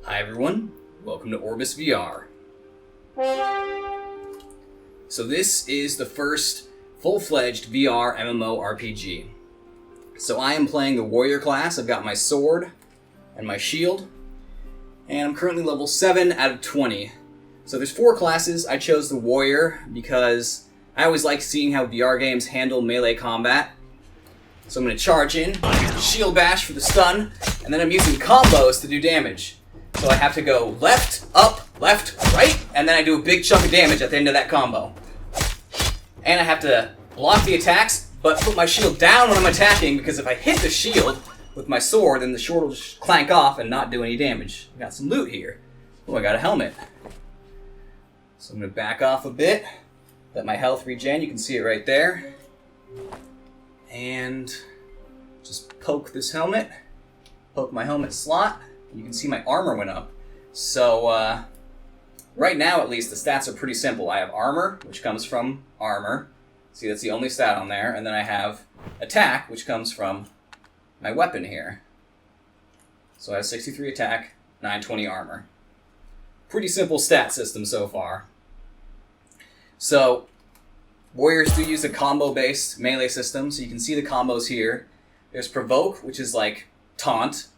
Hi everyone, welcome to Orbus VR. So this is the first full-fledged VR MMORPG. So I am playing the warrior class. I've got my sword and my shield, and I'm currently level 7 out of 20. So there's 4 classes. I chose the warrior because I always like seeing how VR games handle melee combat. So I'm going to charge in, shield bash for the stun, and then I'm using combos to do damage. So I have to go left, up, left, right, and then I do a big chunk of damage at the end of that combo. And I have to block the attacks, but put my shield down when I'm attacking, because if I hit the shield with my sword, then the sword will just clank off and not do any damage. I got some loot here. Oh, I got a helmet. So I'm going to back off a bit, let my health regen. You can see it right there. And just poke this helmet, poke my helmet slot. You can see my armor went up. So right now, at least, the stats are pretty simple. I have armor, which comes from armor. See, that's the only stat on there. And then I have attack, which comes from my weapon here. So I have 63 attack, 920 armor. Pretty simple stat system so far. So warriors do use a combo-based melee system, so you can see the combos here. There's provoke, which is like taunt.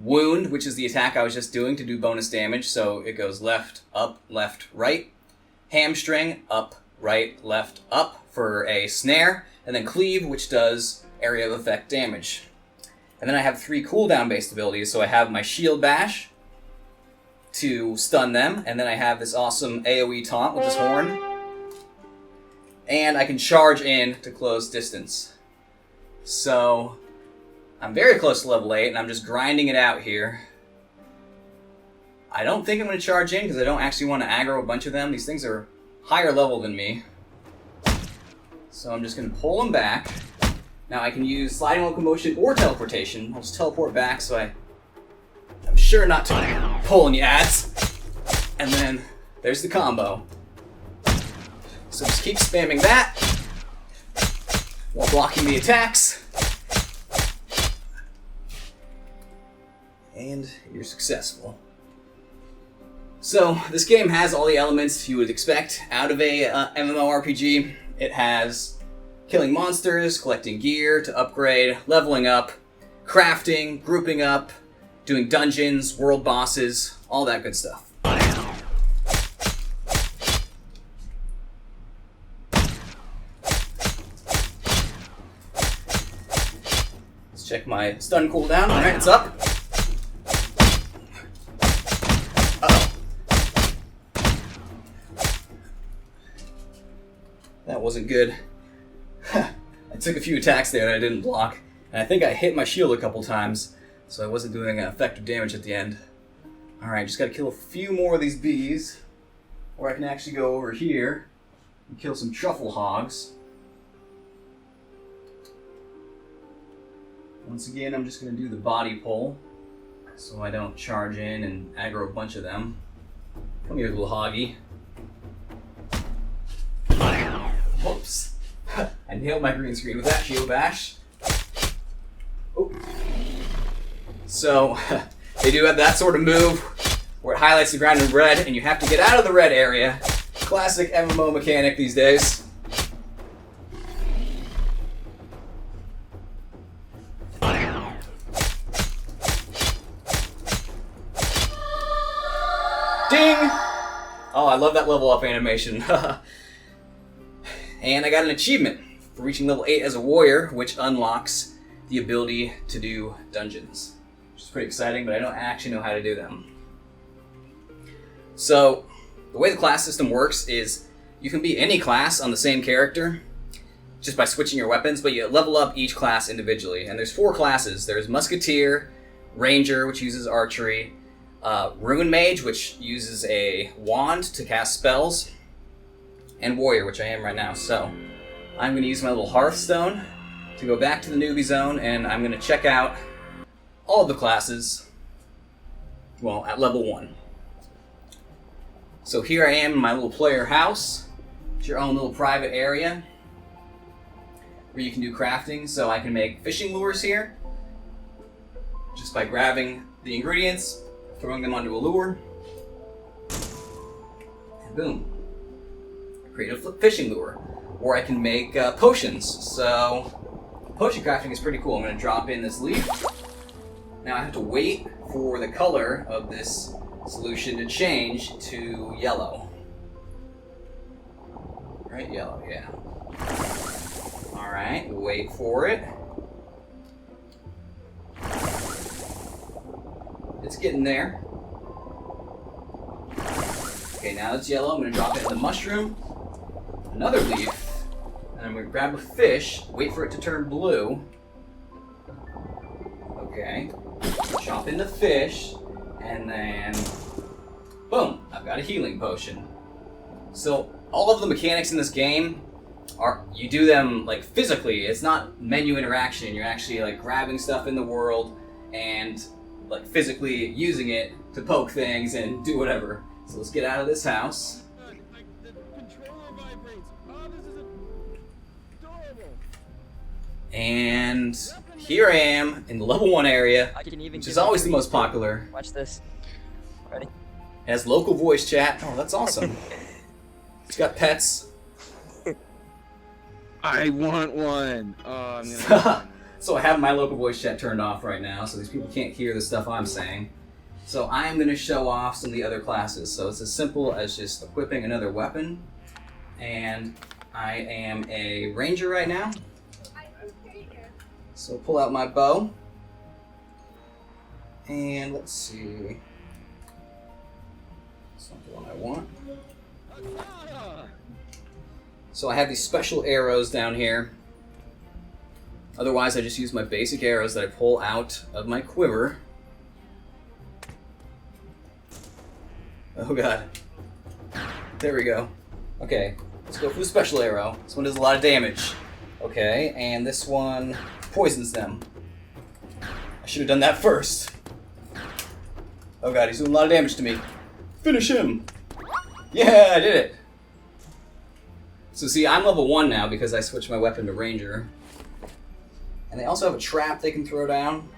Wound, which is the attack I was just doing to do bonus damage, so it goes left, right. Hamstring, up, right, left, up for a snare. And then cleave, which does area of effect damage. And then I have 3 cooldown-based abilities, so I have my shield bash to stun them, and then I have this awesome AoE taunt with this horn. And I can charge in to close distance. So I'm very close to level 8, and I'm just grinding it out here. I don't think I'm going to charge in, because I don't actually want to aggro a bunch of them. These things are higher level than me. So I'm just going to pull them back. Now I can use sliding locomotion or teleportation. I'll just teleport back, so I'm sure not to pull any ads. And then there's the combo. So just keep spamming that while blocking the attacks. And you're successful. So this game has all the elements you would expect out of a MMORPG. It has killing monsters, collecting gear to upgrade, leveling up, crafting, grouping up, doing dungeons, world bosses, all that good stuff. Let's check my stun cooldown. Alright, it's up. That wasn't good. I took a few attacks there that I didn't block, and I think I hit my shield a couple times, so I wasn't doing effective damage at the end. Alright, just gotta kill a few more of these bees, or I can actually go over here and kill some truffle hogs. Once again, I'm just gonna do the body pull, so I don't charge in and aggro a bunch of them. Come here, little hoggy. Whoops. I nailed my green screen with that shield bash. Oh. So, they do have that sort of move where it highlights the ground in red and you have to get out of the red area. Classic MMO mechanic these days. Ding! Oh, I love that level up animation. And I got an achievement for reaching level 8 as a warrior, which unlocks the ability to do dungeons. Which is pretty exciting, but I don't actually know how to do them. So, the way the class system works is you can be any class on the same character just by switching your weapons, but you level up each class individually. And there's 4 classes. There's Musketeer, Ranger, which uses archery, Runemage, which uses a wand to cast spells, and Warrior, which I am right now. So I'm going to use my little Hearthstone to go back to the newbie zone, and I'm going to check out all of the classes, well, at level 1. So here I am in my little player house. It's your own little private area where you can do crafting. So I can make fishing lures here just by grabbing the ingredients, throwing them onto a lure, and boom. Create a fishing lure. Or I can make potions. So potion crafting is pretty cool. I'm going to drop in this leaf. Now I have to wait for the color of this solution to change to yellow. Right, yellow, yeah. Alright, wait for it. It's getting there. Okay, now it's yellow. I'm going to drop it in the mushroom. Another leaf. And I'm going to grab a fish, wait for it to turn blue. Okay. Chop in the fish, and then boom, I've got a healing potion. So all of the mechanics in this game are, you do them like physically. It's not menu interaction. You're actually like grabbing stuff in the world and like physically using it to poke things and do whatever. So let's get out of this house. The controller vibrates. Oh, this is adorable. And here I am in the level 1 area, I can even which is always the most popular. Watch this. Ready? It has local voice chat. Oh, that's awesome. It's got pets. I want one. Oh, I'm gonna have one. So I have my local voice chat turned off right now, so these people can't hear the stuff I'm saying. So I'm going to show off some of the other classes. So it's as simple as just equipping another weapon. And I am a ranger right now. So pull out my bow. And let's see. That's not the one I want. So I have these special arrows down here. Otherwise, I just use my basic arrows that I pull out of my quiver. Oh god. There we go. Okay, let's go for the special arrow. This one does a lot of damage. Okay, and this one poisons them. I should have done that first. Oh god, he's doing a lot of damage to me. Finish him! Yeah, I did it! So see, I'm level 1 now because I switched my weapon to ranger. And they also have a trap they can throw down.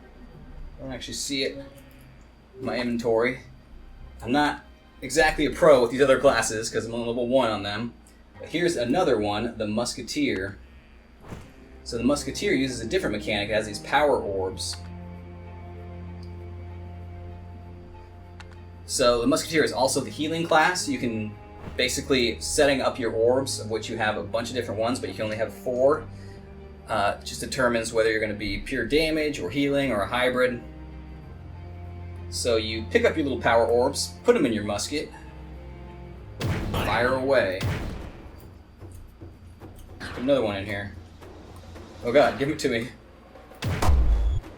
I don't actually see it in my inventory. I'm not exactly a pro with these other classes because I'm on level 1 on them. But here's another one, the Musketeer. So the Musketeer uses a different mechanic. It has these power orbs. So the Musketeer is also the healing class. You can basically setting up your orbs, of which you have a bunch of different ones, but you can only have 4. Just determines whether you're going to be pure damage or healing or a hybrid. So you pick up your little power orbs, put them in your musket, fire away. Put another one in here. Oh god, give it to me.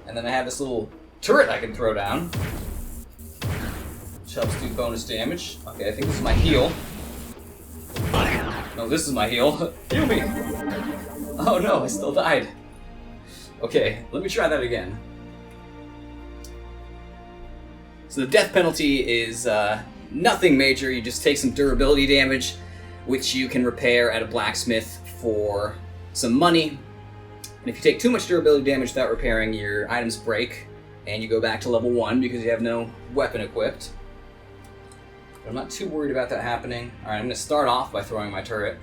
And then I have this little turret I can throw down, which helps do bonus damage. Okay, I think this is my heal. No, this is my heal. Heal me! Oh no, I still died. Okay, let me try that again. So the death penalty is nothing major. You just take some durability damage, which you can repair at a blacksmith for some money. And if you take too much durability damage without repairing, your items break, and you go back to level 1 because you have no weapon equipped. But I'm not too worried about that happening. Alright, I'm going to start off by throwing my turret.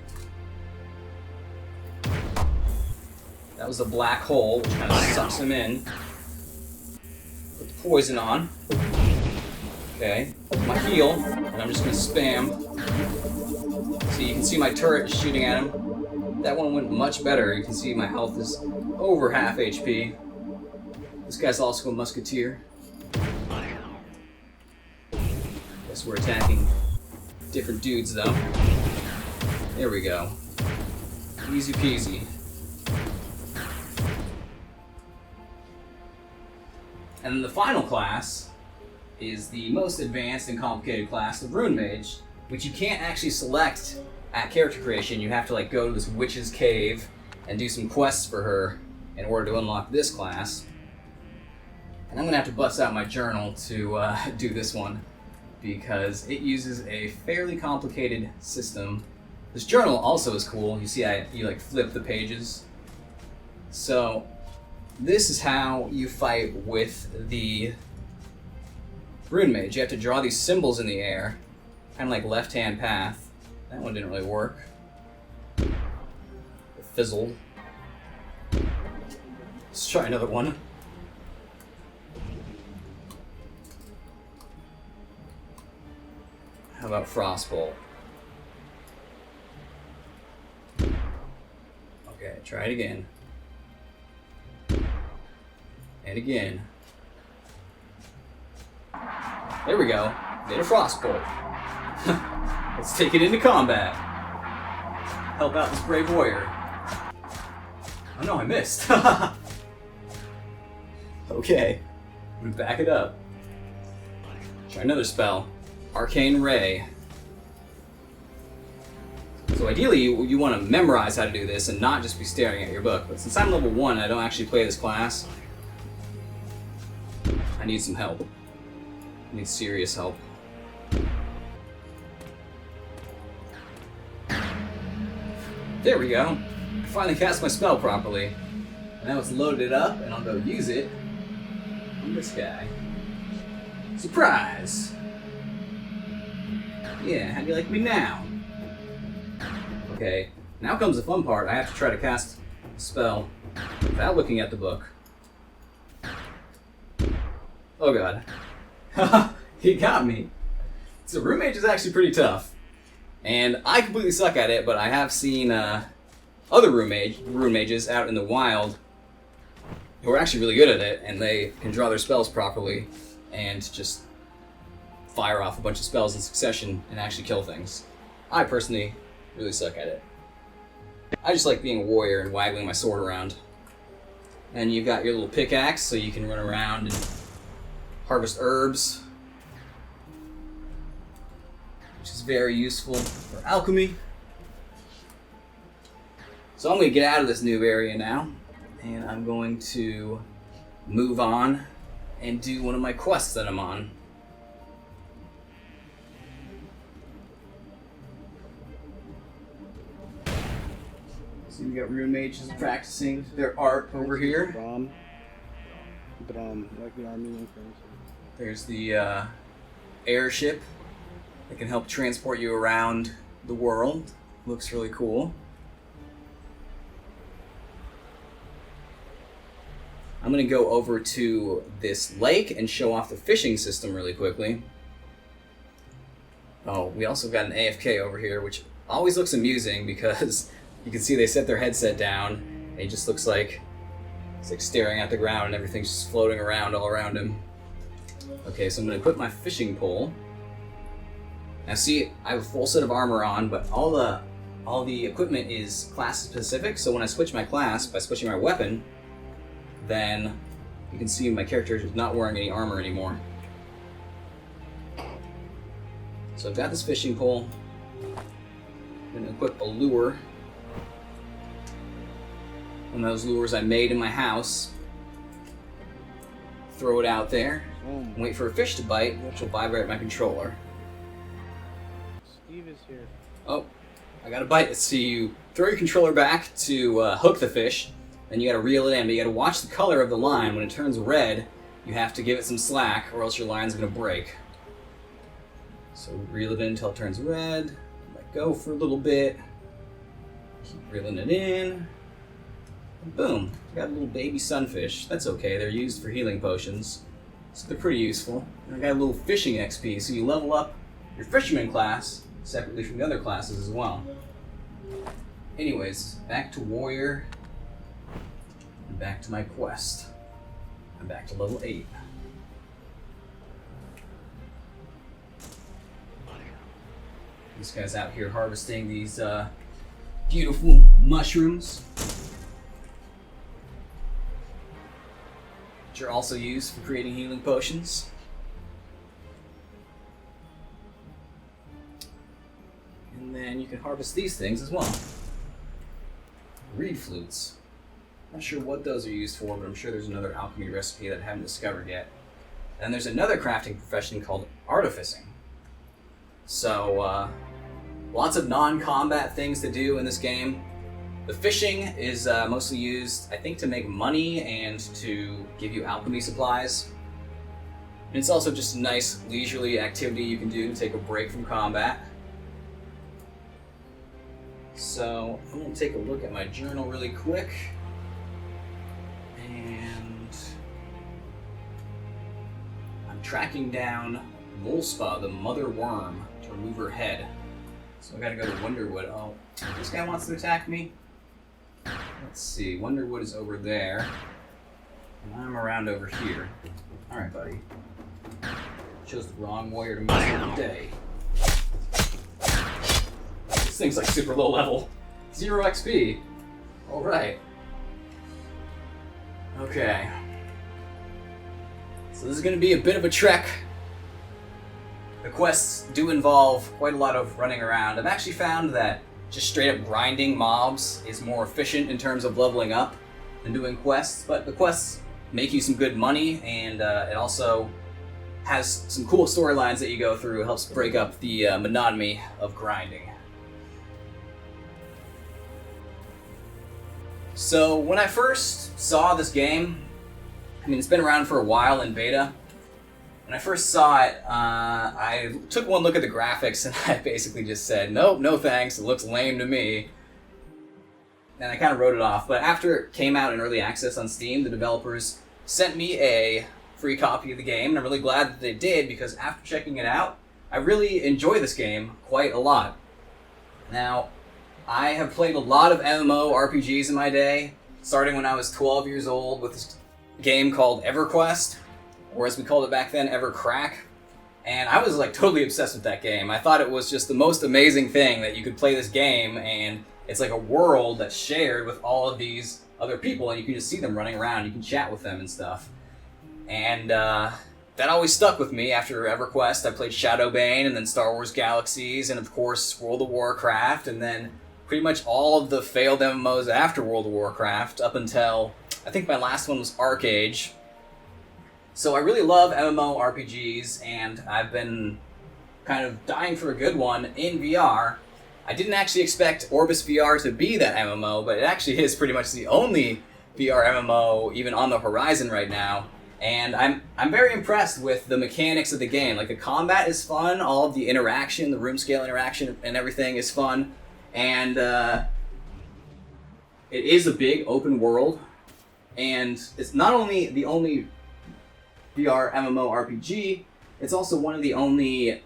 That was a black hole, which kind of sucks him in. Put the poison on. Okay, my heal, and I'm just going to spam. So you can see my turret is shooting at him. That one went much better. You can see my health is over half HP. This guy's also a Musketeer. Guess we're attacking different dudes though. There we go. Easy peasy. And then the final class is the most advanced and complicated class, the Runemage, which you can't actually select at character creation. You have to like go to this witch's cave and do some quests for her in order to unlock this class. And I'm gonna have to bust out my journal to do this one because it uses a fairly complicated system. This journal also is cool. You see, you like flip the pages. So this is how you fight with the Runemage, you have to draw these symbols in the air, kind of like left-hand path. That one didn't really work. It fizzled. Let's try another one. How about Frostbolt? Okay, try it again. And again. There we go. Made a Frostbolt. Let's take it into combat. Help out this brave warrior. Oh no, I missed. Okay. I'm gonna back it up. Try another spell. Arcane Ray. So ideally, you want to memorize how to do this and not just be staring at your book. But since I'm level 1 and I don't actually play this class, I need some help. I need serious help. There we go. I finally cast my spell properly. Now it's loaded up, and I'll go use it on this guy. Surprise! Yeah, how do you like me now? Okay, now comes the fun part. I have to try to cast a spell without looking at the book. Oh god. He got me. So Runemage is actually pretty tough. And I completely suck at it, but I have seen other Rune Mages out in the wild who are actually really good at it, and they can draw their spells properly and just fire off a bunch of spells in succession and actually kill things. I personally really suck at it. I just like being a warrior and waggling my sword around. And you've got your little pickaxe so you can run around and harvest herbs, which is very useful for alchemy. So I'm going to get out of this new area now, and I'm going to move on and do one of my quests that I'm on. So we got Rune Mages practicing their art over here. Like the Armenian currency. There's the airship that can help transport you around the world. Looks really cool. I'm going to go over to this lake and show off the fishing system really quickly. Oh, we also got an AFK over here, which always looks amusing because you can see they set their headset down and he just looks like it's like staring at the ground and everything's just floating around all around him. Okay, so I'm going to put my fishing pole. Now see, I have a full set of armor on, but all the equipment is class specific, so when I switch my class by switching my weapon, then you can see my character is not wearing any armor anymore. So I've got this fishing pole. I'm going to equip a lure. One of those lures I made in my house. Throw it out there. And wait for a fish to bite, which will vibrate my controller. Steve is here. Oh, I got a bite. So you throw your controller back to hook the fish, then you gotta reel it in, but you gotta watch the color of the line. When it turns red, you have to give it some slack, or else your line's gonna break. So reel it in until it turns red, let go for a little bit, keep reeling it in, and boom, got a little baby sunfish. That's okay, they're used for healing potions, so they're pretty useful. And I got a little fishing XP, so you level up your fisherman class separately from the other classes as well. Anyways, back to warrior, and back to my quest. I'm back to level 8. This guy's out here harvesting these beautiful mushrooms, which are also used for creating healing potions. And then you can harvest these things as well. Reed flutes. Not sure what those are used for, but I'm sure there's another alchemy recipe that I haven't discovered yet. And there's another crafting profession called artificing. So, lots of non-combat things to do in this game. The fishing is mostly used, I think, to make money and to give you alchemy supplies. And it's also just a nice leisurely activity you can do to take a break from combat. So I'm going to take a look at my journal really quick. And I'm tracking down Volspa, the mother worm, to remove her head. So I gotta go to Wonderwood. Oh, this guy wants to attack me? Let's see, Wonderwood is over there. And I'm around over here. Alright, buddy. Chose the wrong warrior to mess with the day. This thing's like super low level. 0 XP. Alright. Okay. So this is gonna be a bit of a trek. The quests do involve quite a lot of running around. I've actually found that just straight up grinding mobs is more efficient in terms of leveling up than doing quests, but the quests make you some good money, and it also has some cool storylines that you go through. It helps break up the monotony of grinding. So when I first saw this game, I mean, it's been around for a while in beta. When I first saw it, I took one look at the graphics and I basically just said, nope, no thanks, it looks lame to me. And I kind of wrote it off. But after it came out in early access on Steam, the developers sent me a free copy of the game, and I'm really glad that they did, because after checking it out, I really enjoy this game quite a lot. Now, I have played a lot of MMORPGs in my day, starting when I was 12 years old with this game called EverQuest, or as we called it back then, EverCrack. And I was like totally obsessed with that game. I thought it was just the most amazing thing that you could play this game, and it's like a world that's shared with all of these other people, and you can just see them running around, you can chat with them and stuff. And that always stuck with me. After EverQuest, I played Shadowbane, and then Star Wars Galaxies, and of course World of Warcraft, and then pretty much all of the failed MMOs after World of Warcraft, up until, I think my last one was ArcAge. So I really love MMORPGs, and I've been kind of dying for a good one in VR. I didn't actually expect Orbus VR to be that MMO, but it actually is pretty much the only VR MMO even on the horizon right now. And I'm very impressed with the mechanics of the game. Like, the combat is fun, all of the interaction, the room scale interaction and everything is fun. And it is a big open world. And it's not only the only VR MMORPG, it's also one of the only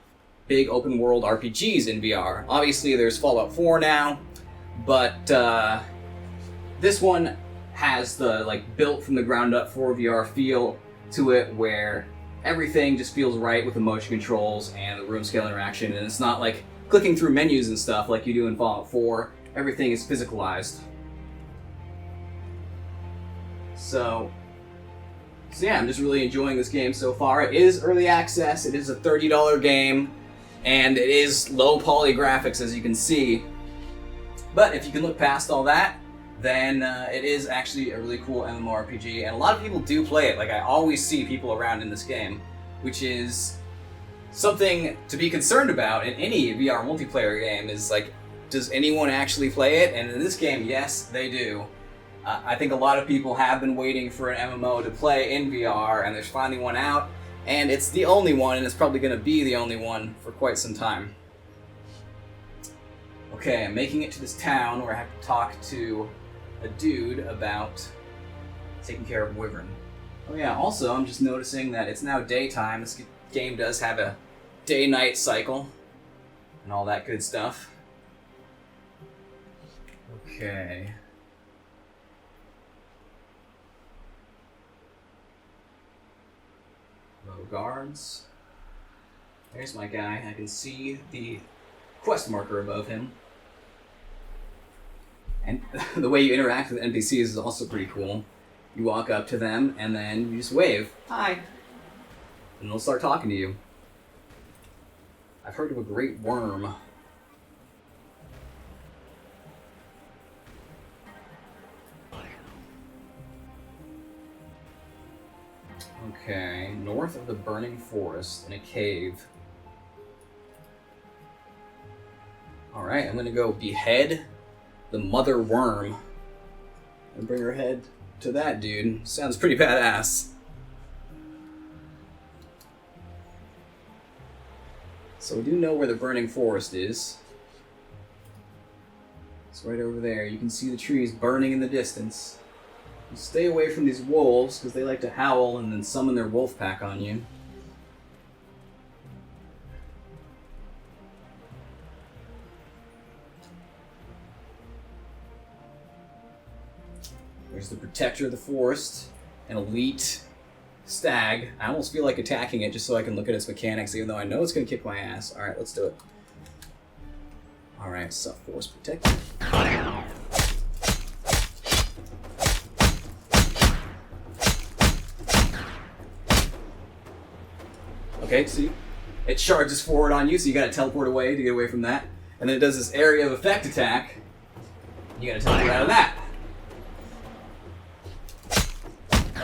big open world RPGs in VR. Obviously there's Fallout 4 now, but this one has the like built from the ground up for VR feel to it, where everything just feels right with the motion controls and the room scale interaction, and it's not like clicking through menus and stuff like you do in Fallout 4. Everything is physicalized. So yeah, I'm just really enjoying this game so far. It is early access, it is a $30 game, and it is low poly graphics, as you can see. But if you can look past all that, then it is actually a really cool MMORPG, and a lot of people do play it. Like, I always see people around in this game, which is something to be concerned about in any VR multiplayer game, is like, does anyone actually play it? And in this game, yes, they do. I think a lot of people have been waiting for an MMO to play in VR, and there's finally one out, and it's the only one, and it's probably going to be the only one for quite some time. Okay, I'm making it to this town where I have to talk to a dude about taking care of Wyvern. Oh yeah, also I'm just noticing that it's now daytime. This game does have a day-night cycle and all that good stuff. Okay. Low guards. There's my guy. I can see the quest marker above him. And the way you interact with NPCs is also pretty cool. You walk up to them, and then you just wave. Hi. And they'll start talking to you. I've heard of a great worm. Okay, north of the burning forest, in a cave. Alright, I'm gonna go behead the mother worm and bring her head to that dude. Sounds pretty badass. So we do know where the burning forest is. It's right over there. You can see the trees burning in the distance. You stay away from these wolves because they like to howl and then summon their wolf pack on you. There's the protector of the forest, an elite stag. I almost feel like attacking it just so I can look at its mechanics, even though I know it's going to kick my ass. Alright, let's do it. Alright, so forest protector. Okay, see? It charges forward on you, so you gotta teleport away to get away from that. And then it does this area of effect attack. You gotta teleport out of that.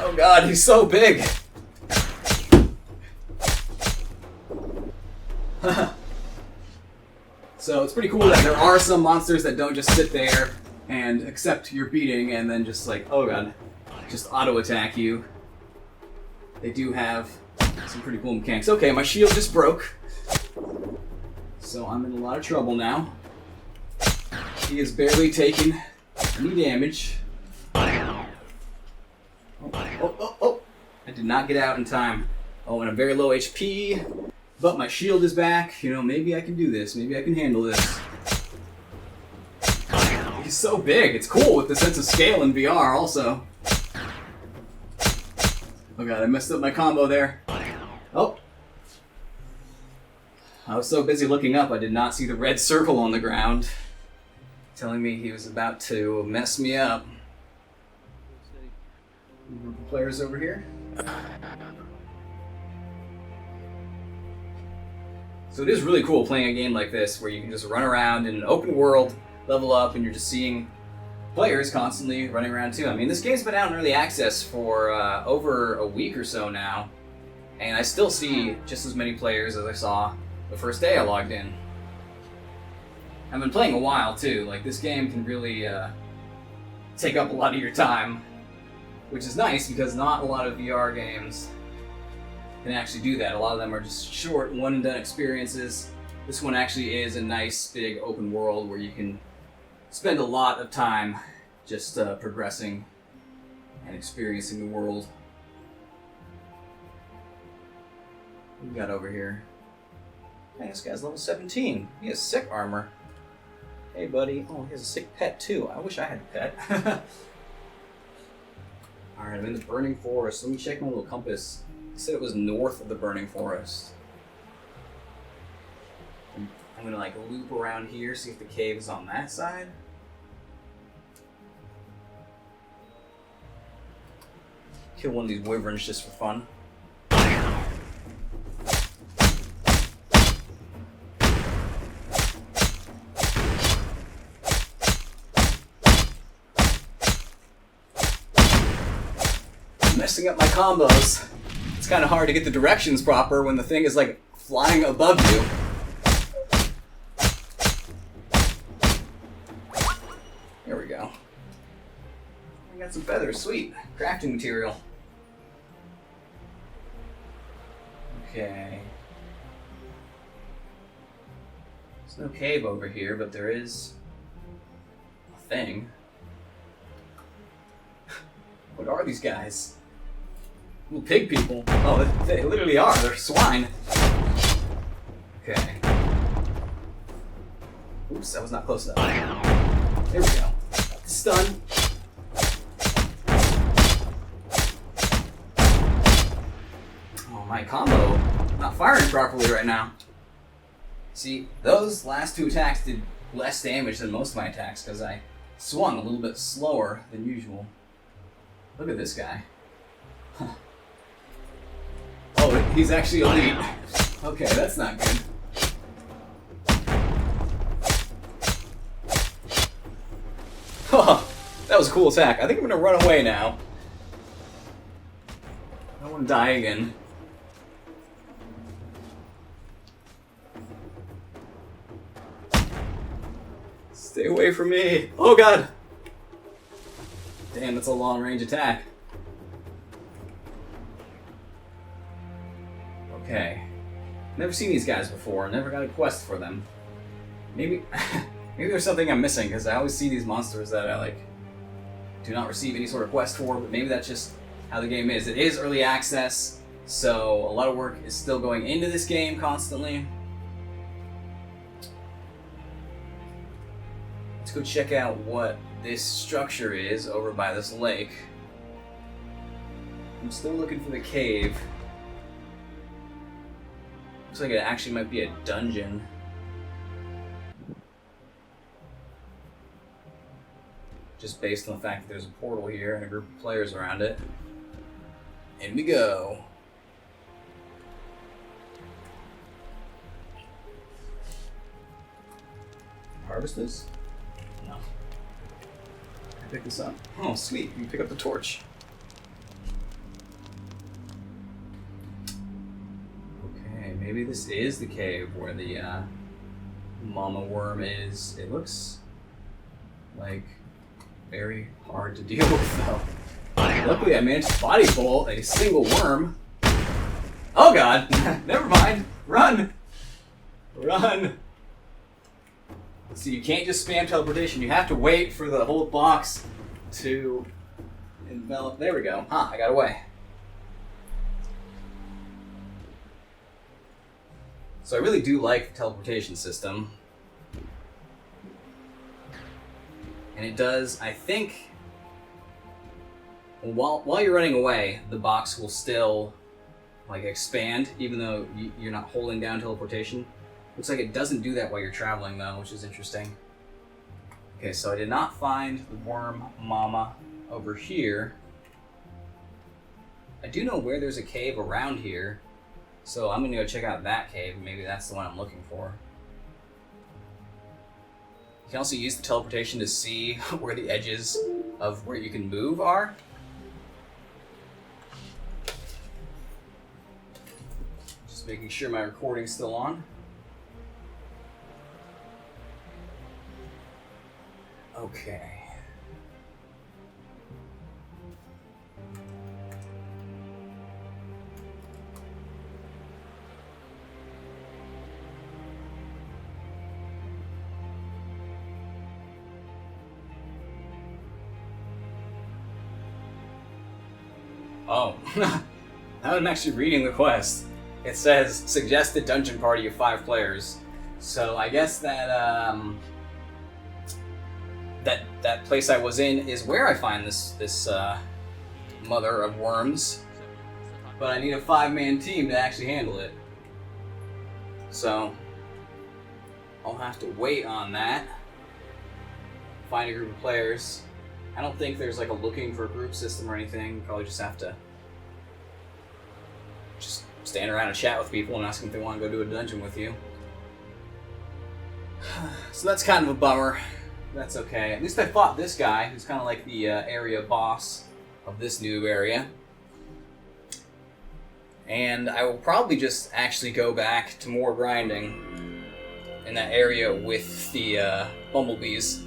Oh god, he's so big! So it's pretty cool that there are some monsters that don't just sit there and accept your beating and then just like, oh god, just auto-attack you. They do have some pretty cool mechanics. Okay, my shield just broke. So I'm in a lot of trouble now. He is barely taking any damage. Oh. I did not get out in time. Oh, and I'm very low HP. But my shield is back. You know, maybe I can do this. Maybe I can handle this. He's so big. It's cool with the sense of scale in VR also. Oh god, I messed up my combo there. Oh. I was so busy looking up, I did not see the red circle on the ground, telling me he was about to mess me up. Group of players over here. So it is really cool playing a game like this, where you can just run around in an open world, level up, and you're just seeing players constantly running around too. I mean, this game's been out in early access for over a week or so now, and I still see just as many players as I saw the first day I logged in. I've been playing a while too. Like, this game can really take up a lot of your time, which is nice because not a lot of VR games can actually do that. A lot of them are just short, one-and-done experiences. This one actually is a nice, big, open world where you can spend a lot of time just progressing and experiencing the world. What we got over here? Hey, this guy's level 17. He has sick armor. Hey, buddy. Oh, he has a sick pet, too. I wish I had a pet. Alright, I'm in the burning forest. Let me check my little compass. It said it was north of the burning forest. I'm gonna like loop around here, see if the cave is on that side. Kill one of these wyverns just for fun. I'm messing up my combos. It's kind of hard to get the directions proper when the thing is like flying above you. There we go. I got some feathers, sweet. Crafting material. Okay. There's no cave over here, but there is a thing. What are these guys? Little pig people. Oh, they literally are. They're swine. Okay. Oops, that was not close enough. There we go. Got the stun. Oh, my combo. Not firing properly right now. See, those last two attacks did less damage than most of my attacks because I swung a little bit slower than usual. Look at this guy. Huh. Oh, he's actually elite. Okay, that's not good. Oh, that was a cool attack. I think I'm gonna run away now. I don't want to die again. Stay away from me. Oh god! Damn, that's a long range attack. Okay. Never seen these guys before. Never got a quest for them. Maybe, maybe there's something I'm missing because I always see these monsters that I like do not receive any sort of quest for. But maybe that's just how the game is. It is early access, so a lot of work is still going into this game constantly. Let's go check out what this structure is over by this lake. I'm still looking for the cave. Looks like it actually might be a dungeon. Just based on the fact that there's a portal here and a group of players around it. In we go. Harvest this? No. Can I pick this up? Oh, sweet. You can pick up the torch. Okay, maybe this is the cave where the mama worm is. It looks like very hard to deal with, though. Luckily, I managed to body pull a single worm. Oh god! Never mind! Run! Run! So you can't just spam teleportation, you have to wait for the whole box to envelop. There we go. I got away. So I really do like the teleportation system. And it does, I think, while you're running away, the box will still like expand, even though you're not holding down teleportation. Looks like it doesn't do that while you're traveling, though, which is interesting. Okay, so I did not find the worm mama over here. I do know where there's a cave around here, so I'm gonna go check out that cave. Maybe that's the one I'm looking for. You can also use the teleportation to see where the edges of where you can move are. Just making sure my recording's still on. Okay. Oh, now I'm actually reading the quest. It says, suggested dungeon party of 5 players. So I guess that, that place I was in is where I find this mother of worms. But I need a 5-man team to actually handle it. So, I'll have to wait on that. Find a group of players. I don't think there's like a looking for a group system or anything. You probably just have to just stand around and chat with people and ask them if they want to go do a dungeon with you. So that's kind of a bummer. That's okay. At least I fought this guy, who's kind of like the area boss of this new area. And I will probably just actually go back to more grinding in that area with the bumblebees.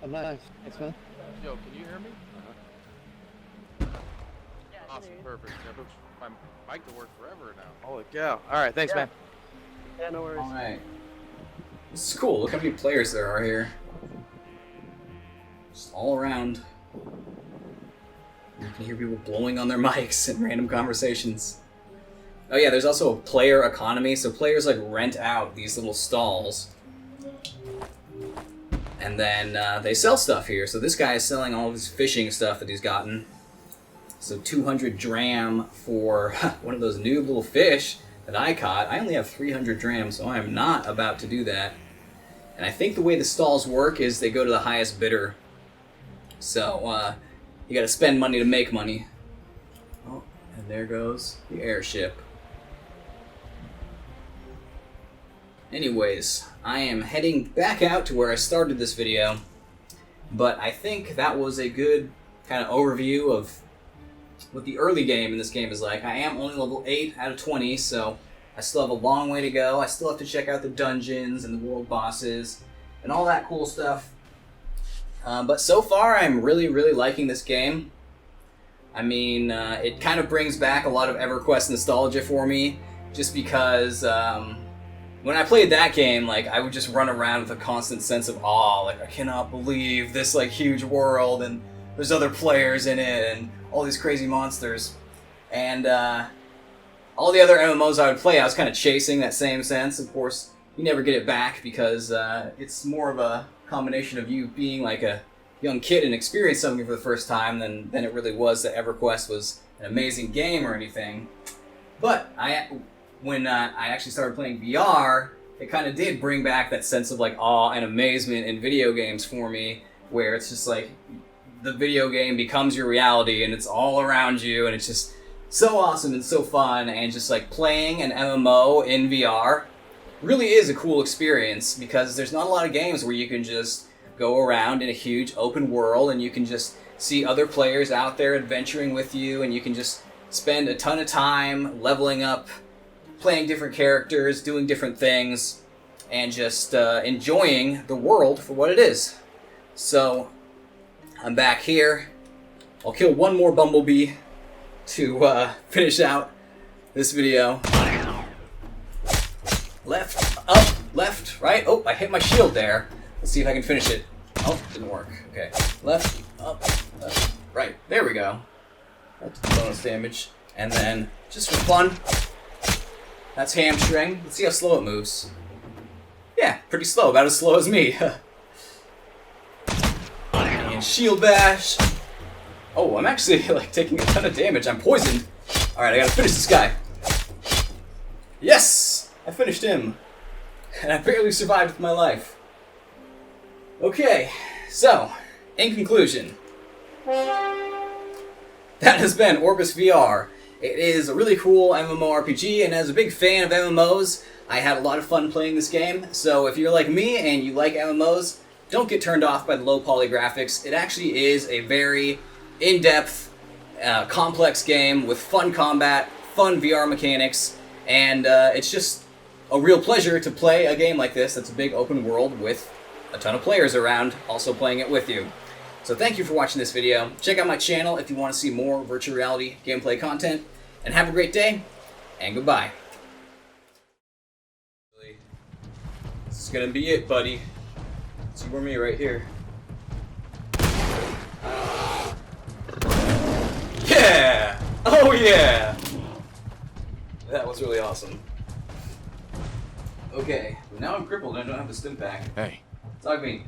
I'm nice. Thanks, man. Yo, can you hear me? Awesome, perfect. That looks my mic to work forever now. Holy cow. Alright, thanks, man. Yeah, no worries. Alright. This is cool. Look how many players there are here. Just all around. You can hear people blowing on their mics in random conversations. Oh yeah, there's also a player economy, so players like rent out these little stalls. And then they sell stuff here. So this guy is selling all of his fishing stuff that he's gotten. So 200 dram for one of those new little fish that I caught. I only have 300 dram, so I am not about to do that. And I think the way the stalls work is they go to the highest bidder. So you gotta spend money to make money. Oh, and there goes the airship. Anyways, I am heading back out to where I started this video, but I think that was a good kind of overview of what the early game in this game is like. I am only level 8 out of 20, so I still have a long way to go. I still have to check out the dungeons and the world bosses, and all that cool stuff. But so far, I'm really, really liking this game. I mean, it kind of brings back a lot of EverQuest nostalgia for me, just because when I played that game, like, I would just run around with a constant sense of awe, like, I cannot believe this, like, huge world, and there's other players in it, and all these crazy monsters. And all the other MMOs I would play, I was kind of chasing that same sense. Of course, you never get it back because it's more of a combination of you being like a young kid and experience something for the first time than it really was that EverQuest was an amazing game or anything. But when I actually started playing VR, it kind of did bring back that sense of like awe and amazement in video games for me, where it's just like the video game becomes your reality and it's all around you, and it's just so awesome and so fun. And just like playing an MMO in VR really is a cool experience, because there's not a lot of games where you can just go around in a huge open world and you can just see other players out there adventuring with you, and you can just spend a ton of time leveling up, playing different characters, doing different things, and just enjoying the world for what it is. So I'm back here. I'll kill one more bumblebee to finish out this video. Left, up, left, right. Oh, I hit my shield there. Let's see if I can finish it. Oh, didn't work. Okay. Left, up, left, right. There we go. That's bonus damage. And then, just for fun, that's hamstring. Let's see how slow it moves. Yeah, pretty slow. About as slow as me. And shield bash. Oh, I'm actually like taking a ton of damage. I'm poisoned. Alright, I gotta finish this guy. Yes! I finished him. And I barely survived with my life. Okay, so, in conclusion, that has been Orbus VR. It is a really cool MMORPG, and as a big fan of MMOs, I had a lot of fun playing this game. So if you're like me and you like MMOs, don't get turned off by the low poly graphics. It actually is a very in-depth, complex game with fun combat, fun VR mechanics, and it's just a real pleasure to play a game like this that's a big open world with a ton of players around also playing it with you. So thank you for watching this video. Check out my channel if you want to see more virtual reality gameplay content, and have a great day, and goodbye. This is gonna be it, buddy. See where me right here. Yeah! Oh yeah! That was really awesome. Okay, now I'm crippled and I don't have a stim pack. Hey. Talk to me.